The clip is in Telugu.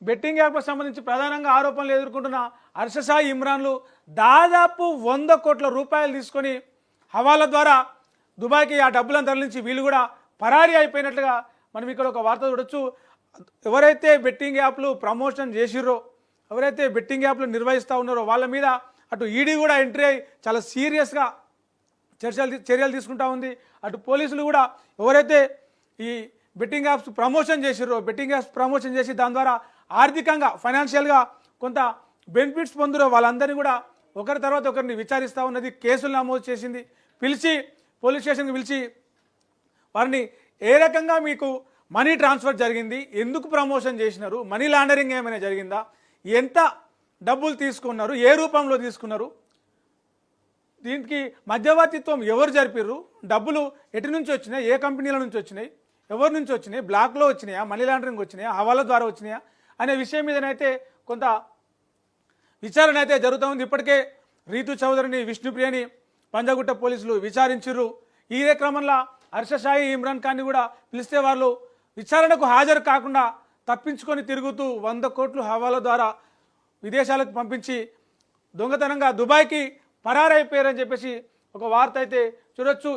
బెట్టింగ్ యాప్లకు సంబంధించి ప్రధానంగా ఆరోపణలు ఎదుర్కొంటున్న అర్షసాయి ఇమ్రాన్లు దాదాపు 100 కోట్ల రూపాయలు తీసుకొని హవాలా ద్వారా దుబాయ్కి ఆ డబ్బులను తరలించి వీళ్ళు కూడా పరారీ అయిపోయినట్లుగా మనం ఇక్కడ ఒక వార్త చూడొచ్చు. ఎవరైతే బెట్టింగ్ యాప్లు ప్రమోషన్ చేసిర్రో, ఎవరైతే బెట్టింగ్ యాప్లు నిర్వహిస్తూ ఉన్నారో వాళ్ళ మీద అటు ఈడీ కూడా ఎంట్రీ అయ్యి చాలా సీరియస్గా చర్యలు తీసుకుంటా ఉంది. అటు పోలీసులు కూడా ఎవరైతే ఈ బెట్టింగ్ యాప్స్ ప్రమోషన్ చేసిర్రో, బెట్టింగ్ యాప్స్ ప్రమోషన్ చేసి దాని ద్వారా ఆర్థికంగా ఫైనాన్షియల్గా కొంత బెనిఫిట్స్ పొందురో వాళ్ళందరినీ కూడా ఒకరి తర్వాత ఒకరిని విచారిస్తూ ఉన్నది. కేసులు నమోదు చేసింది, పిలిచి పోలీస్ స్టేషన్కి పిలిచి వారిని ఏ రకంగా మీకు మనీ ట్రాన్స్ఫర్ జరిగింది, ఎందుకు ప్రమోషన్ చేసినారు, మనీ లాండరింగ్ ఏమైనా జరిగిందా, ఎంత డబ్బులు తీసుకున్నారు, ఏ రూపంలో తీసుకున్నారు, దీనికి మధ్యవర్తిత్వం ఎవరు జరిపిర్రు, డబ్బులు ఎటు నుంచి వచ్చినాయి, ఏ కంపెనీల నుంచి వచ్చినాయి, ఎవరి నుంచి వచ్చినాయి, బ్లాక్లో వచ్చినాయా, మనీ లాండరింగ్ వచ్చినాయా, హవాలా ద్వారా వచ్చినాయా అనే విషయం మీదనైతే కొంత విచారణ అయితే జరుగుతూ ఉంది. ఇప్పటికే రీతు చౌదరిని, విష్ణుప్రియని పంజాగుట్ట పోలీసులు విచారించారు. ఈ క్రమంలో అర్షసాయి ఇమ్రాన్ ఖాన్ని కూడా పిలిస్తే వాళ్ళు విచారణకు హాజరు కాకుండా తప్పించుకొని తిరుగుతూ 100 కోట్లు హవాలా ద్వారా విదేశాలకు పంపించి దొంగతనంగా దుబాయ్కి పరారైపోయారని చెప్పేసి ఒక వార్త అయితే చూడొచ్చు.